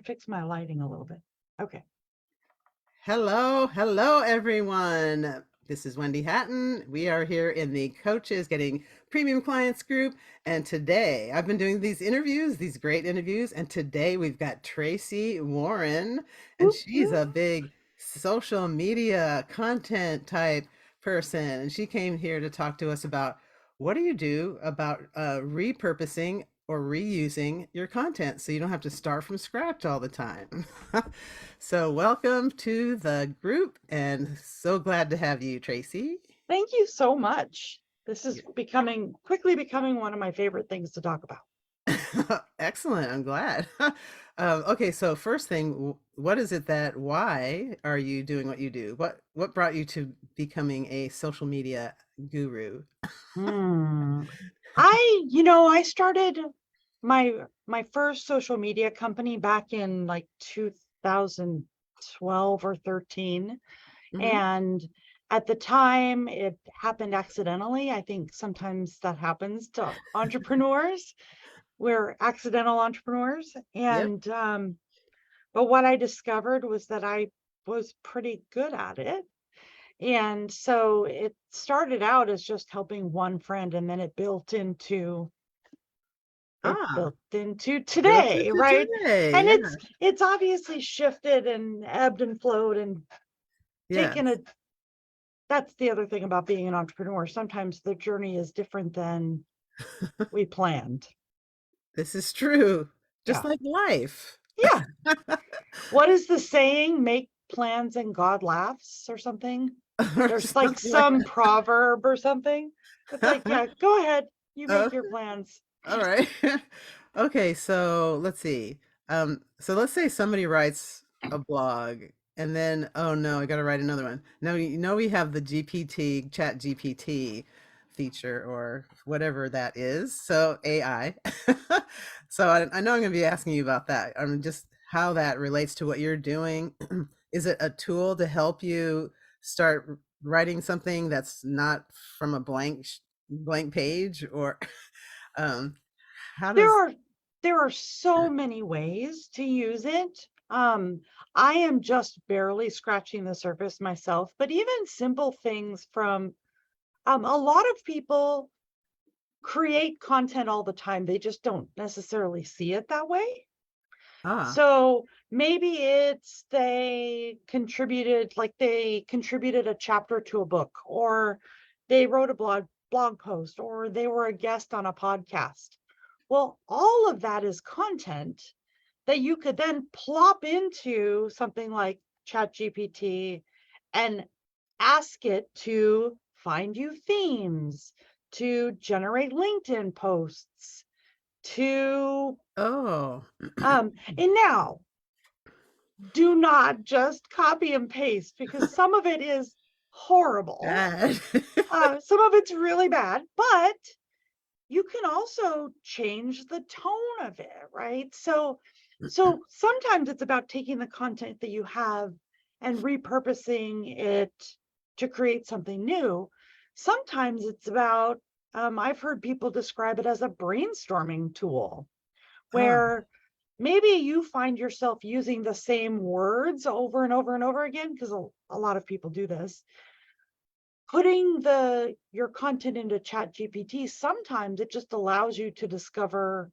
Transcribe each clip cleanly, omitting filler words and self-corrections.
fix my lighting a little bit. Okay. Hello, everyone. This is Wendy Hatton. We are here in the Coaches Getting Premium Clients group. And today I've been doing these interviews, these great interviews. And today we've got Tracey Warren, and Whoop, she's whoop. a big social media content type person. And she came here to talk to us about what do you do about repurposing or reusing your content so you don't have to start from scratch all the time. So, welcome to the group and so glad to have you, Tracey. Thank you so much. This is Yeah. quickly becoming one of my favorite things to talk about. Excellent. I'm glad. Okay, so first thing, what is it why are you doing what you do? What brought you to becoming a social media guru? Hmm. I started my first social media company back in like 2012 or 13. Hmm. And at the time, it happened accidentally. I think sometimes that happens to entrepreneurs. We're accidental entrepreneurs. Yep. But what I discovered was that I was pretty good at it. And so it started out as just helping one friend, and then it Ah, built into built today, into right? today. And Yeah. it's obviously shifted and ebbed and flowed and taken Yes. a that's the other thing about being an entrepreneur. Sometimes the journey is different than we planned. This is true. Just Yeah. like life. Yeah. What is the saying? Make plans and God laughs or something. Or There's like something like some proverb or something. It's like, that. yeah, go ahead. You make Okay. your plans. All right. Okay, so let's see. So let's say somebody writes a blog and then, oh no, I got to write another one. Now, you know, we have the GPT, Chat GPT feature or whatever that is. So AI. So I know I'm going to be asking you about that. Just how that relates to what you're doing. Is it a tool to help you start writing something that's not from a blank page or um, how There does are there are so many ways to use it. I am just barely scratching the surface myself, but even simple things from a lot of people create content all the time. They just don't necessarily see it that way. ah So maybe they contributed a chapter to a book, or they wrote a blog post, or they were a guest on a podcast. Well, all of that is content that you could then plop into something like ChatGPT and ask it to find you themes, to generate LinkedIn posts, to oh and now do not just copy and paste because some of it is horrible. bad. Some of it's really bad, but you can also change the tone of it, right? So sometimes it's about taking the content that you have and repurposing it to create something new. Sometimes it's about I've heard people describe it as a brainstorming tool Ah, where maybe you find yourself using the same words over and over and over again, because a lot of people do this. Putting your content into Chat GPT, sometimes it just allows you to discover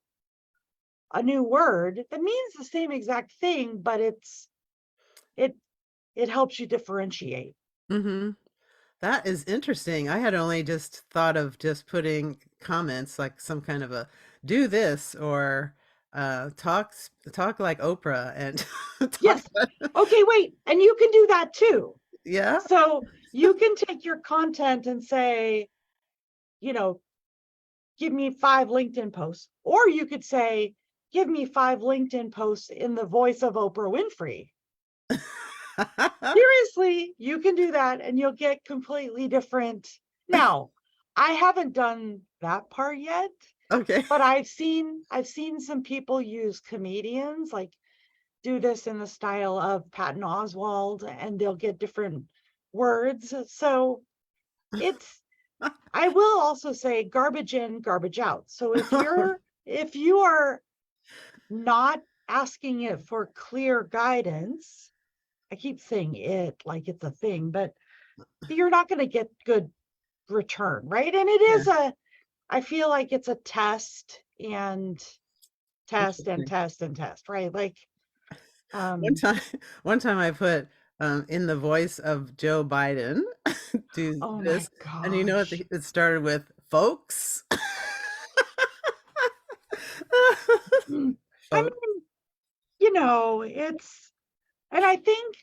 a new word that means the same exact thing, but it it helps you differentiate. mm-hmm. That is interesting. I had only just thought of just putting comments like some kind of a do this or talk like Oprah and talk Yes. Okay, wait. And you can do that too. yeah. So you can take your content and say, you know, give me 5 LinkedIn posts. Or you could say, give me 5 LinkedIn posts in the voice of Oprah Winfrey. Seriously, you can do that and you'll get completely different. Now, I haven't done that part yet, Okay. but I've seen some people use comedians like do this in the style of Patton Oswalt, and they'll get different words. So it's I will also say garbage in, garbage out. So if you are not asking it for clear guidance, I keep saying it like it's a thing, but you're not going to get good return, right? And it Yeah. is I feel like it's a test and test and Interesting. test and test, right? Like, One um, time, one time I put in the voice of Joe Biden do oh my this, and you know what? gosh. It started with folks. Mm. I Folks. mean, it's, and I think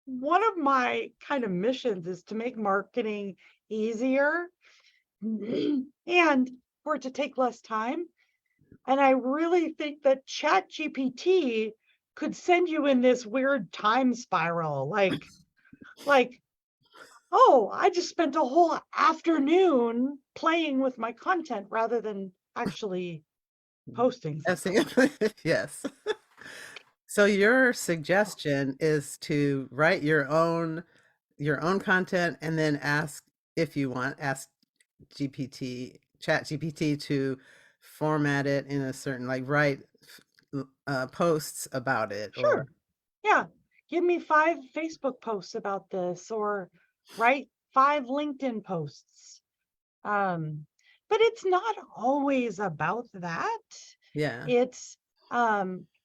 one of my kind of missions is to make marketing easier and for it to take less time. And I really think that Chat GPT could send you in this weird time spiral, like, oh, I just spent a whole afternoon playing with my content rather than actually posting something. Testing. Yes. So your suggestion is to write your own content and then if you want, ask Chat GPT to format it in a certain, like, write posts about it, or Sure. Yeah. Give me 5 Facebook posts about this or write 5 LinkedIn posts. Um, but it's not always about that. yeah. It's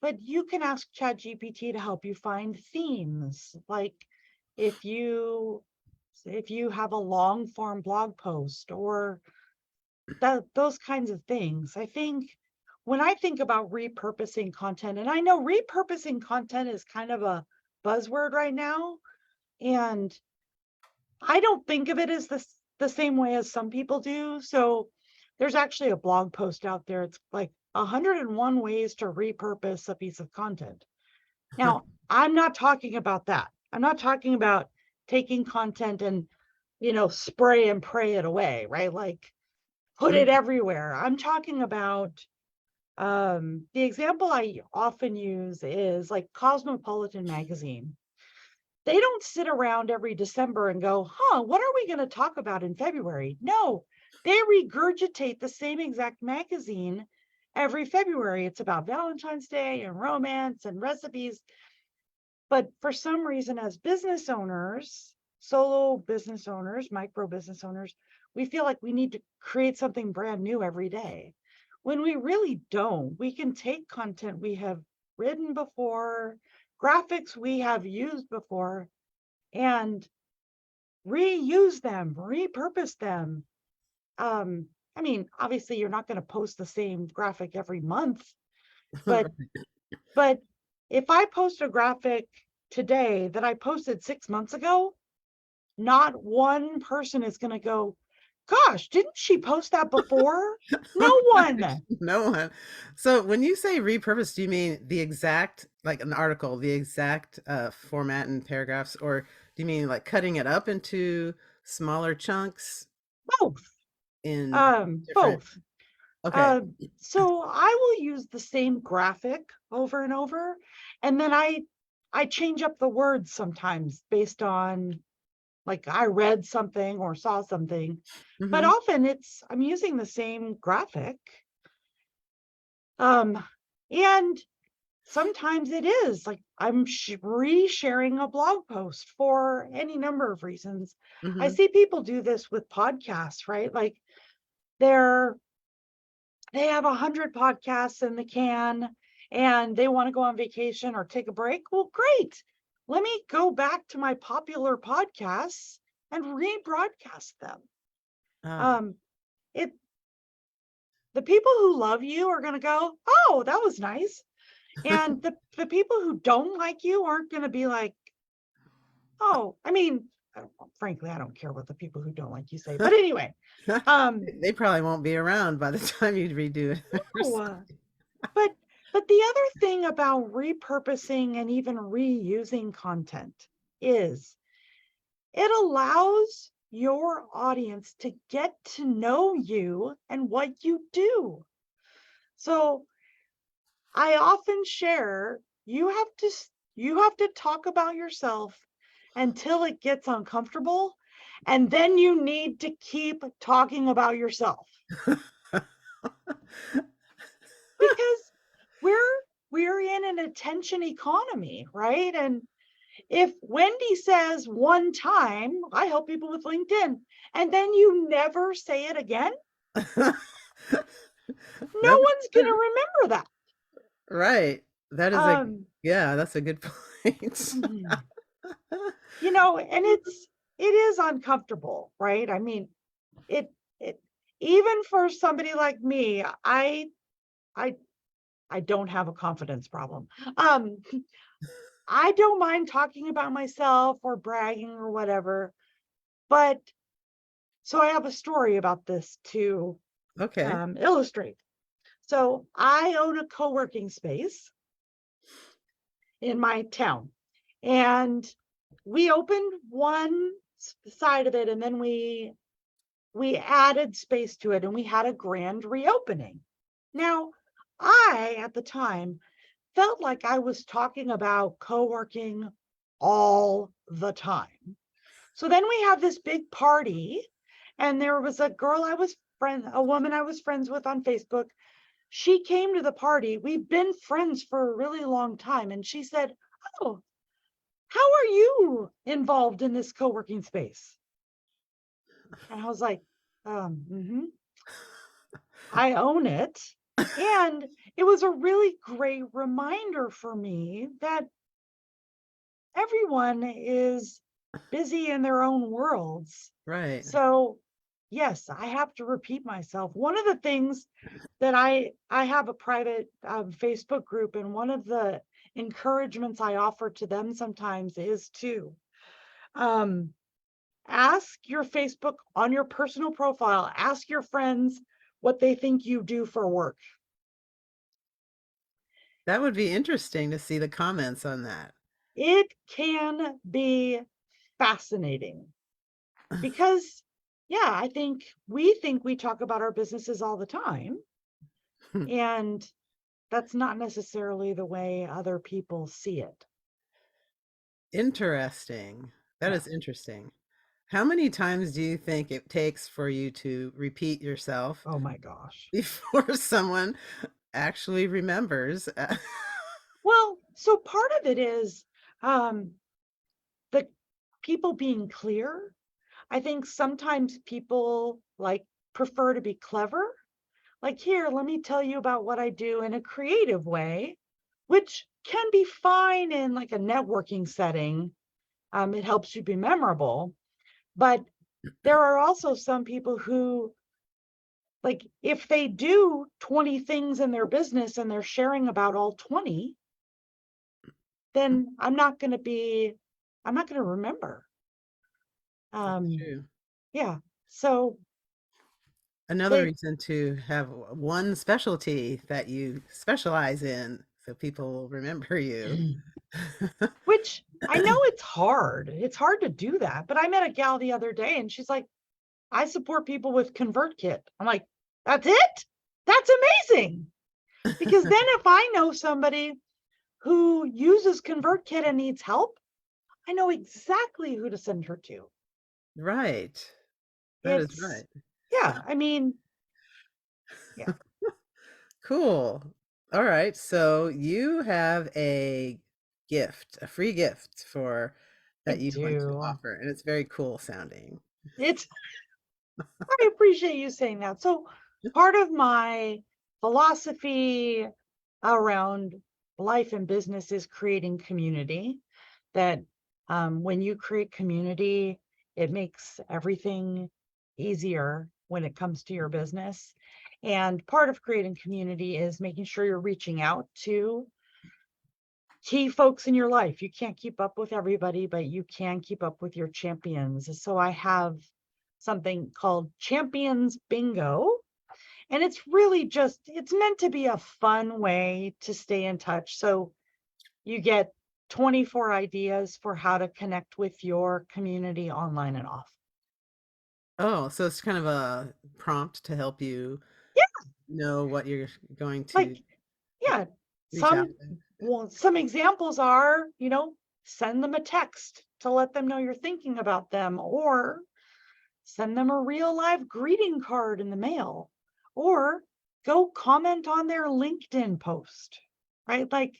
but you can ask ChatGPT to help you find themes. Like if you if you have a long form blog post or those kinds of things. I think when I think about repurposing content, and I know repurposing content is kind of a buzzword right now, and I don't think of it as the same way as some people do. So there's actually a blog post out there. It's like 101 ways to repurpose a piece of content. Now, I'm not talking about that. I'm not talking about taking content and, spray and pray it away, right? Like put it Mhm. everywhere. I'm talking about the example I often use is like Cosmopolitan magazine. They don't sit around every December and go, what are we going to talk about in February? No, they regurgitate the same exact magazine every February. It's about Valentine's Day and romance and recipes. But for some reason, as business owners, solo business owners, micro business owners, we feel like we need to create something brand new every day. When we really don't, we can take content we have written before, graphics we have used before, and reuse them, repurpose them. I mean, obviously you're not going to post the same graphic every month, but but if I post a graphic today that I posted 6 months ago, not one person is going to go, gosh, didn't she post that before? No Right. one. No one. So when you say repurpose, do you mean the exact, like an article, the exact format and paragraphs, or do you mean like cutting it up into smaller chunks Both. in different? Both. Okay. So I will use the same graphic over and over, and then I change up the words sometimes based on like I read something or saw something, but Mm-hmm. often I'm using the same graphic. Um, and sometimes it is like I'm re-sharing a blog post for any number of reasons. I Mm-hmm. see people do this with podcasts, right? Like they're they have 100 podcasts in the can and they want to go on vacation or take a break. Well, great. Let me go back to my popular podcasts and rebroadcast them. Ah. Um, it the people who love you are going to go, oh, that was nice. And the people who don't like you aren't going to be like, oh, I mean, frankly, I don't care what the people who don't like you say. But anyway, um, They probably won't be around by the time you redo it. no, but the other thing about repurposing and even reusing content is it allows your audience to get to know you and what you do. So I often share you have to talk about yourself until it gets uncomfortable, and then you need to keep talking about yourself because we're we're in an attention economy, right? And if Wendy says one time, I help people with LinkedIn, and then you never say it again, no That one's going to remember that. right. That is a Um, yeah, that's a good point. and it is uncomfortable, right? I mean, it it even for somebody like me, I I don't have a confidence problem. Um, I don't mind talking about myself or bragging or whatever, but so I have a story about this to Okay. illustrate. So I own a co-working space in my town, and we opened one side of it, and then we added space to it, and we had a grand reopening. Now, I at the time felt like I was talking about co-working all the time. So then we had this big party, and there was a woman I was friends with on Facebook. She came to the party. We've been friends for a really long time. And she said, "Oh, how are you involved in this co-working space?" And I was like, mhm, I own it. And it was a really great reminder for me that everyone is busy in their own worlds. Right. So, yes, I have to repeat myself. One of the things that I have a private Facebook group, and one of the encouragements I offer to them sometimes is to um, ask your Facebook on your personal profile, ask your friends what they think you do for work. That would be interesting to see the comments on that. It can be fascinating. Because, yeah, think we talk about our businesses all the time, and that's not necessarily the way other people see it. Interesting. That Yeah. is interesting. How many times do you think it takes for you to repeat yourself Oh my gosh. before someone actually remembers? Well, so part of it is um, the people being clear. I think sometimes people like prefer to be clever. Like, here, let me tell you about what I do in a creative way, which can be fine in like a networking setting. It helps you be memorable. But there are also some people who, like, if they do 20 things in their business and they're sharing about all 20, then I'm not going to remember. That's Um, true. yeah. So Another they, reason to have one specialty that you specialize in so people will remember you. which I know it's hard. It's hard to do that. But I met a gal the other day and she's like, I support people with ConvertKit. I'm like, that's it? That's amazing. Because then if I know somebody who uses ConvertKit and needs help, I know exactly who to send her to. Right. That is It's, right. yeah, I mean, yeah, Cool. All right. So you have a gift, a free gift for I that you want to do. offer, and it's very cool sounding. It's, I appreciate you saying that. So, part of my philosophy around life and business is creating community. That when you create community, it makes everything easier when it comes to your business. And part of creating community is making sure you're reaching out to key folks in your life. You can't keep up with everybody, but you can keep up with your champions. So I have something called Champions Bingo. And it's really just, it's meant to be a fun way to stay in touch. So you get 24 ideas for how to connect with your community online and off. Oh, so it's kind of a prompt to help you Yeah, know what you're going like, to yeah, reach out some, to. well, some examples are, send them a text to let them know you're thinking about them, or send them a real live greeting card in the mail, or go comment on their LinkedIn post. right? Like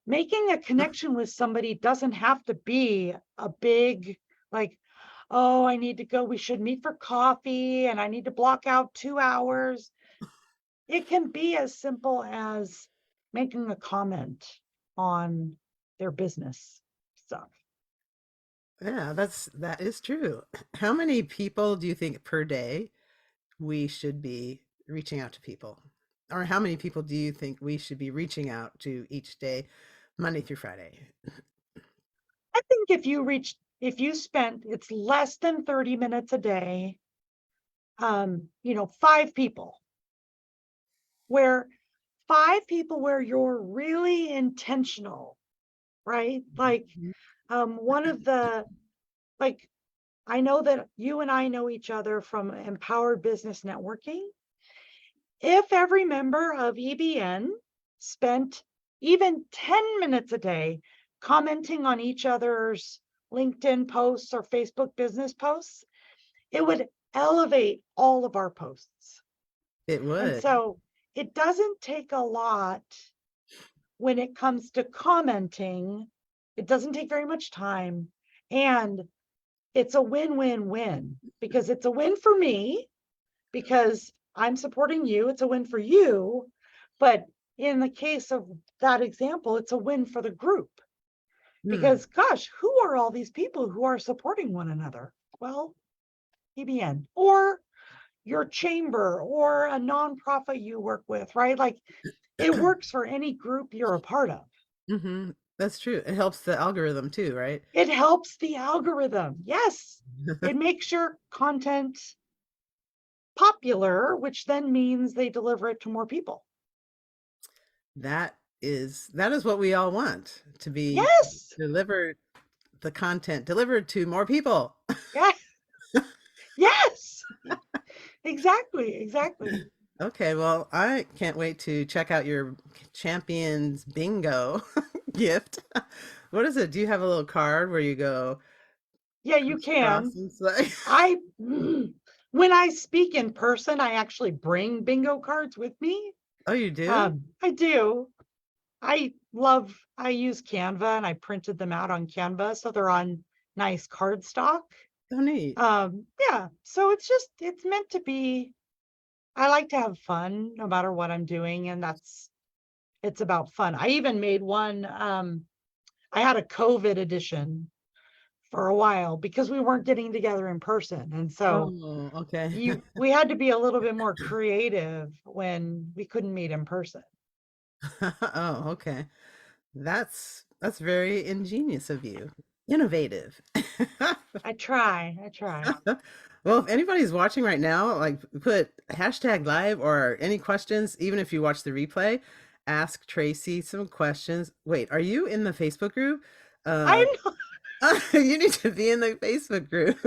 making a connection with somebody doesn't have to be a big, like, oh, I need to go. We should meet for coffee and I need to block out 2 hours. It can be as simple as making a comment on their business stuff. Yeah, that is true. How many people do you think per day we should be reaching out to people? Or how many people do you think we should be reaching out to each day, Monday through Friday? I think if you spent, it's less than 30 minutes a day, 5 people, where 5 people where you're really intentional, right? Like, Mhm. one of the, like, I know that you and I know each other from Empowered Business Networking. If every member of EBN spent even 10 minutes a day commenting on each other's LinkedIn posts or Facebook business posts, it would elevate all of our posts. It And would. so it doesn't take a lot when it comes to commenting. It doesn't take very much time. And it's a win-win-win because it's a win for me because I'm supporting you. It's a win for you. But in the case of that example, it's a win for the group Hmm. because, gosh, who are all these people who are supporting one another? Well, EBN or your chamber or a nonprofit you work with, right? Like it works for any group you're a part of. Hmm. That's true. It helps the algorithm too, right? It helps the algorithm. Yes, it makes your content popular, which then means they deliver it to more people. That is what we all want to be Yes. delivered the content delivered to more people. Yeah. Yes. Exactly. Exactly. Okay, well, I can't wait to check out your champions bingo gift. What is it? Do you have a little card where you go Yeah, you cross can. and say, When I speak in person, I actually bring bingo cards with me. oh, you do? I do. I use Canva and I printed them out on Canva. So they're on nice cardstock. Oh, neat. Yeah. So it's meant to be, I like to have fun no matter what I'm doing. And it's about fun. I even made one, I had a COVID edition for a while because we weren't getting together in person. And so Oh, okay. we had to be a little bit more creative when we couldn't meet in person. Oh, okay. That's very ingenious of you. Innovative. I try. Well, if anybody's watching right now, like put hashtag live or any questions, even if you watch the replay, ask Tracy some questions. Wait, are you in the Facebook group? I'm Uh, not, you need to be in the Facebook group.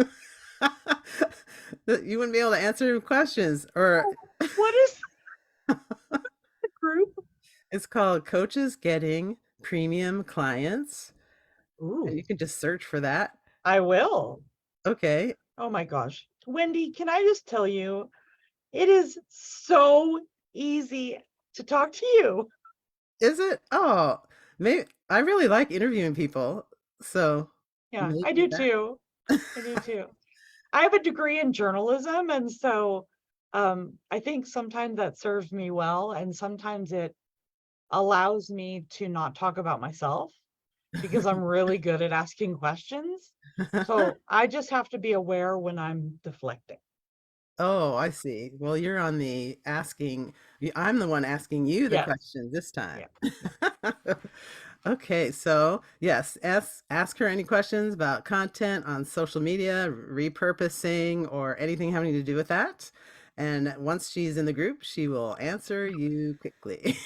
You wouldn't be able to answer questions, or what is the group? it's called Coaches Getting Premium Clients. And Ooh, you can just search for that. I will. Okay. Oh my gosh. Wendy, can I just tell you, it is so easy to talk to you. Is it? Oh, maybe I really like interviewing people. So Yeah, I maybe do that. too. I do too. I have a degree in journalism, and so I think sometimes that serves me well, and sometimes it allows me to not talk about myself because I'm really good at asking questions. So I just have to be aware when I'm deflecting. Oh, I see. Well, you're on the asking. I'm the one asking you the Yes. question this time. Yeah. Okay, so yes, ask her any questions about content on social media, repurposing, or anything having to do with that. And once she's in the group, she will answer you quickly.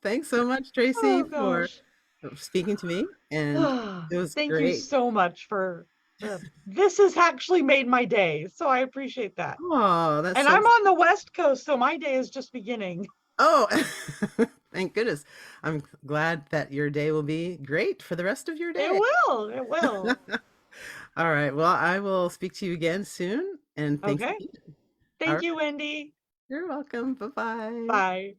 Thanks so much, Tracy, Oh for gosh. speaking to me, and it was Thank you great. so much for this has actually made my day. So I appreciate that. Oh, that's And so I'm on the West Coast, so my day is just beginning. Oh, thank goodness. I'm glad that your day will be great for the rest of your It day. will. It will. All right. Well, I will speak to you again soon. And thanks Okay. again. All Thank right. you, Wendy. You're welcome. Bye bye. Bye.